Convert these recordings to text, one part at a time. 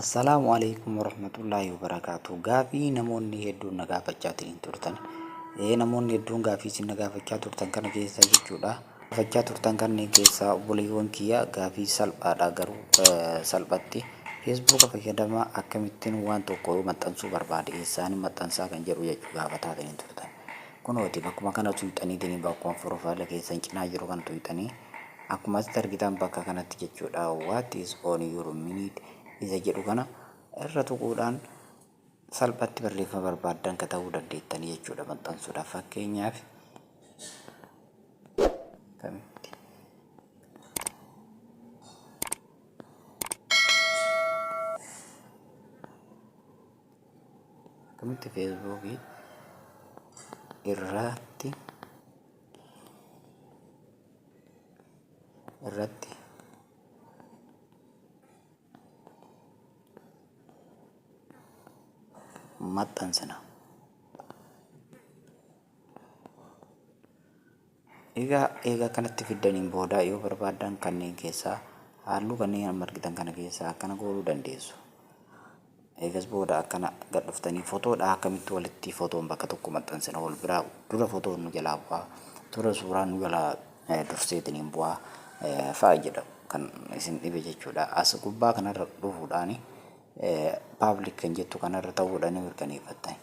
Assalamualaikum warahmatullahi wabarakatuh. Gaafii namoonni hedduun na gaafachaa turtan. Namoonni hedduun gaafii isin na gaafachaa turtan kana keessa jechuudha. Gaafachaa turtan kanneen keessaa obboleewwan kiyya gaafii salphaadha garuu salphatti Facebook fayyadamaa akkamittiin waan tokko maxxansuu barbaade isaan maxxansaa kan jedhu jechuu gaafataa turtan. Kunooti bakkuma kana tuyxanii bakkuma profaayila keessan cinaa jiru kan tuyxanii akkuma asitti argitan bakka kanatti jechuudha. What is on your minute isa jedhu kana irra tuquudhaan salphatti barreeffama barbaadan ka ta'uu dandeettanii jechuudha maxxansuudhaaf. Fakkeenyaaf akkamitti feesbuukii irratti maxxansina. Egaa kanatti fiddaniin booda yoo barbaadan kanneen keessaa halluu kanneen argitan kana keessaa akkana gochuu dandeessu. Eegas booda akkana gad dhuftanii footoodha akkamitti walitti footoon bakka tokko maxxansina wal biraa dura footoon nu jalaa bu'aa tura suuraan nu jalaa durseetiniin bu'aa fa'a jedhamu kan isin dhibe jechuudha. As gubbaa kanarra dhufuudhaani public kan jettu kanarra ta'uudhaan mirkaneeffattan.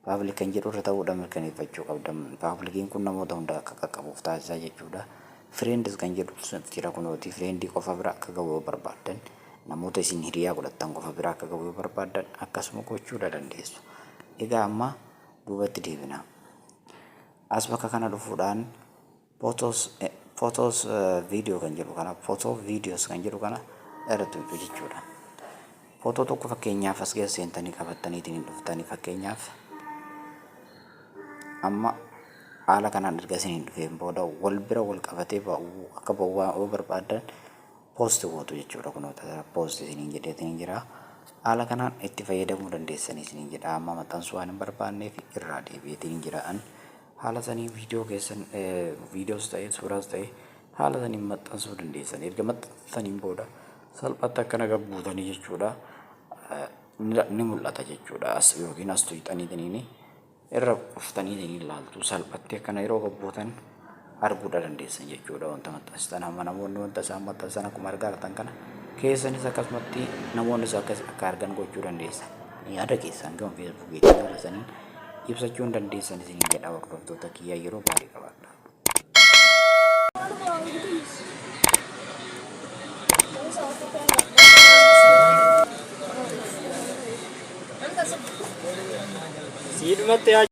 Public kan jedhu irra ta'uudhaan mirkaneeffachuu qabdan. Publiciin kun namoota hunda akka qaqqabuuf taasisaa jechuudha. Friends kan jedhu jira kunooti friendii qofa bira akka ga'u barbaadan namoota isin hiriyaa godhattan qofa bira akka ga'u barbaadan akkasuma gochuu dandeessu. Egaa amma duubatti deebina. As bakka kana dhufuudhaan photos video kan jedhu kana photo videos kan jedhu kana irratti hojjetu jechuudha. Foto tokko fakkeenyaaf as keessa seentanii qabattaniitiin dhuftanii fakkeenyaaf amma haala kanaan erga isiniin dhufeen booda wal bira wal qabatee ba'uu akka ba'uu barbaadan poost gootu jechuudha. Kunoota poost isiniin jedheetiin jira. Haala kanaan itti fayyadamuu dandeessanii isiniin jedha. Amma maxxansuu waan hin barbaanneef irraa deebi'eetiin jiraan haala sanii viidiyoo keessan viidiyoos ta'ee suuraas ta'ee haala saniin maxxansuu dandeessan. Erga maxxansaniin booda salphatti akkana gabbuutanii jechuudha. Ni mul'ata jechuudha. As yookiin as tuyxaniitiin irra dhuftaniitiin ilaaltu salphatti akkana yeroo gabbuutan arguu dandeessan jechuudha. Wanta maxxansitan amma namoonni wanta isaan maxxansan akkuma argaa kana keessanis akkasumatti namoonnis akka argan gochuu dandeessan. Yaada keessan gama feesbuukiitiin haala saniin ibsachuu dandeessan isin jedha. Hordoftoota kiyyaa yeroo gaarii qabaadha. Siidumatti